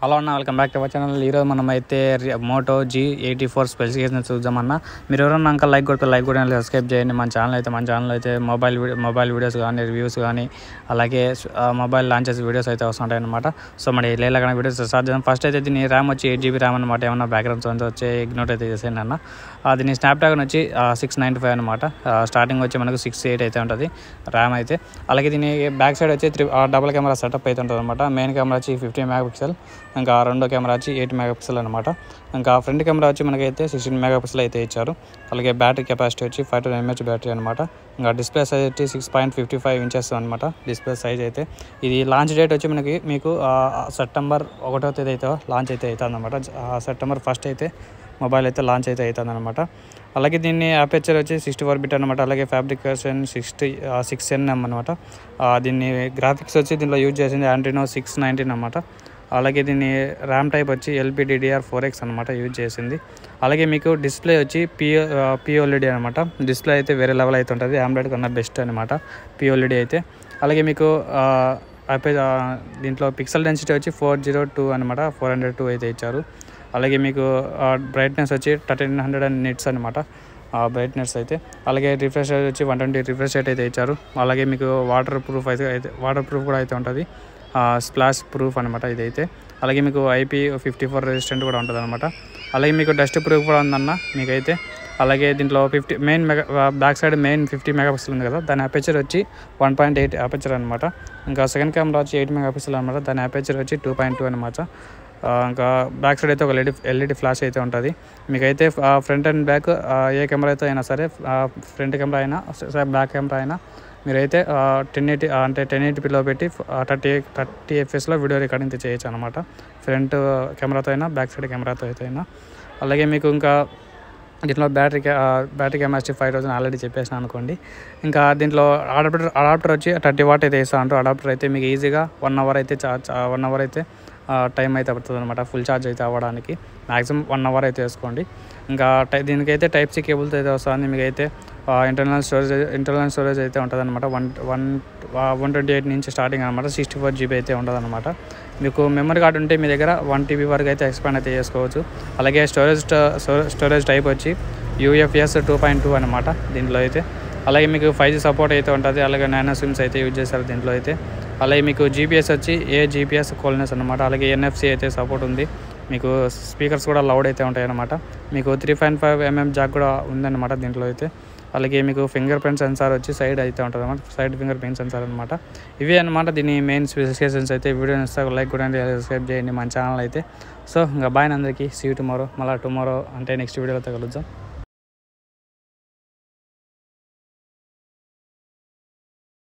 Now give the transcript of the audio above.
Hello అన్న, welcome back to our channel. ఈరోజు మనం అయితే మోటో G84 స్పెసిఫికేషన్ చూద్దామన్నా. మీరు ఎవరన్నా అంక లైక్ కూడా సబ్స్క్రైబ్ చేయండి. మన ఛానల్ అయితే మొబైల్ వీడియోస్ కానీ, రివ్యూస్ కానీ, అలాగే మొబైల్ లాంచెస్ వీడియోస్ అయితే వస్తుంటాయి అనమాట. సో మరి లేలాగా వీడియోస్ స్టార్ట్ చేద్దాం. ఫస్ట్ అయితే దీని ర్యామ్ వచ్చి 8GB ర్యామ్ అనమాట. ఏమన్నా బ్యాక్గ్రౌండ్ సౌండ్స్ వచ్చి ఇగ్నోర్ అయితే చేసేయండి అన్న. దీని స్నాప్డ్రాగన్ వచ్చి 695 అనమాట. స్టార్టింగ్ వచ్చి మనకు 68 అయితే ఉంటుంది ర్యామ్ అయితే. అలాగే దీని బ్యాక్ సైడ్ వచ్చి డబుల్ కెమెరా సెటప్ అయితే ఉంటుంది అనమాట. మెయిన్ కెమెరా వచ్చి 50 మెగాపిక్సెల్, ఇంకా రెండో కెమెరా వచ్చి 8 మెగాపిక్సెల్ అనమాట. ఇంకా ఫ్రంట్ కెమెరా వచ్చి మనకైతే 16 మెగాపిక్సెల్ అయితే ఇచ్చారు. అలాగే బ్యాటరీ కెపాసిటీ వచ్చి 512 mAh బ్యాటరీ అనమాట. ఇంకా డిస్ప్లే సైజ్ వచ్చి 6.55 ఇంచెస్ అనమాట డిస్ప్లే సైజ్ అయితే. ఇది లాంచ్ డేట్ వచ్చి మీకు సెప్టెంబర్ 1వ తేదీ అయితే లాంచ్ అయితే అవుతుంది అనమాట. సెప్టెంబర్ 1st అయితే మొబైల్ అయితే లాంచ్ అయితే అవుతుంది అనమాట. అలాగే దీన్ని అపర్చర్ వచ్చి 64 బిట్ అనమాట. అలాగే ఫ్యాబ్రికేషన్ 6nm అనమాట. దీన్ని గ్రాఫిక్స్ వచ్చి దీనిలో యూజ్ చేసింది Adreno 619 అనమాట. అలాగే దీన్ని ర్యామ్ టైప్ వచ్చి LPDDR4X అనమాట యూజ్ చేసింది. అలాగే మీకు డిస్ప్లే వచ్చి POLED అనమాట. డిస్ప్లే అయితే వేరే లెవెల్ అయితే ఉంటుంది, AMOLED కన్నా బెస్ట్ అనమాట POLED అయితే. అలాగే మీకు దీంట్లో పిక్సెల్ డెన్సిటీ వచ్చి 402 అనమాట, 402 అయితే ఇచ్చారు. అలాగే మీకు బ్రైట్నెస్ వచ్చి 1300 nits అనమాట బ్రైట్నెస్ అయితే. అలాగే రిఫ్రెష్ రేట్ వచ్చి 120 రిఫ్రెష్ రేట్ అయితే ఇచ్చారు. అలాగే మీకు వాటర్ ప్రూఫ్ కూడా అయితే ఉంటుంది, స్ప్లాష్ ప్రూఫ్ అనమాట ఇదైతే. అలాగే మీకు IP54 రెసిస్టెంట్ కూడా ఉంటుంది అనమాట. అలాగే మీకు డస్ట్ ప్రూఫ్ కూడా ఉందన్న మీకైతే. అలాగే దీంట్లో బ్యాక్ సైడ్ మెయిన్ 50 మెగాపిక్సెల్ ఉంది కదా, దాని అపర్చర్ వచ్చి 1.8 అపర్చర్ అనమాట. ఇంకా సెకండ్ కెమెరా వచ్చి 8 మెగాపిక్సెల్ అనమాట, దాని అపర్చర్ వచ్చి 2.2 అనమాట. ఇంకా బ్యాక్ సైడ్ అయితే ఒక ఎల్ఈడి ఫ్లాష్ అయితే ఉంటుంది మీకైతే. ఫ్రంట్ అండ్ బ్యాక్ ఏ కెమెరాతో అయినా సరే, ఫ్రంట్ కెమెరా అయినా బ్యాక్ కెమెరా అయినా మీరైతే 1080pలో పెట్టి 30 fpsలో వీడియో రికార్డింగ్ చేయొచ్చు అనమాట. ఫ్రంట్ కెమెరాతో అయినా, బ్యాక్ సైడ్ కెమెరాతో అయినా. అలాగే మీకు ఇంకా దీంట్లో బ్యాటరీ కెపాసిటీ 5000 ఆల్రెడీ చెప్పేసాను అనుకోండి. ఇంకా దీంట్లో అడాప్టర్ వచ్చి 30 వాట్ అయితే వేస్తా అంటారు. అడాప్టర్ అయితే మీకు ఈజీగా 1 అవర్ అయితే టైం అయితే పడుతుంది అనమాట ఫుల్ ఛార్జ్ అయితే అవ్వడానికి. మ్యాక్సిమం 1 అవర్ అయితే వేసుకోండి. ఇంకా దీనికైతే Type-C కేబుల్తో అయితే వస్తుంది మీకైతే. ఇంటర్నల్ స్టోరేజ్ అయితే ఉంటుంది అనమాట. 128 నుంచి స్టార్టింగ్ అనమాట. 64GB అయితే ఉంటుంది అనమాట. మీకు మెమరీ కార్డు ఉంటే మీ దగ్గర 1TB వరకు అయితే ఎక్స్పాండ్ అయితే చేసుకోవచ్చు. అలాగే స్టోరేజ్ టైప్ వచ్చి UFS 2.2 అనమాట దీంట్లో అయితే. అలాగే మీకు 5G సపోర్ట్ అయితే ఉంటుంది. అలాగే నానో సిమ్స్ అయితే యూజ్ చేస్తారు దీంట్లో అయితే. అలాగే మీకు GPS వచ్చి GPS కోల్నెస్ అనమాట. అలాగే NFC అయితే సపోర్ట్ ఉంది మీకు. స్పీకర్స్ కూడా లౌడ్ అయితే ఉంటాయి అనమాట. మీకు 3.5mm జాక్ కూడా ఉందన్నమాట దీంట్లో అయితే. అలాగే మీకు ఫింగర్ ప్రింట్ సెన్సార్ వచ్చి సైడ్ అయితే ఉంటుంది అనమాట, సైడ్ ఫింగర్ ప్రింట్ సెన్సార్ అనమాట. ఇవే అనమాట దీని మెయిన్ స్పెసిఫికేషన్స్ అయితే. వీడియోని ఇస్తే లైక్ కూడా సబ్స్క్రైబ్ చేయండి మన ఛానల్ అయితే. సో ఇంకా బాయ్ అందరికీ. See you tomorrow. మళ్ళీ టుమారో అంటే నెక్స్ట్ వీడియోలో కలుద్దాం.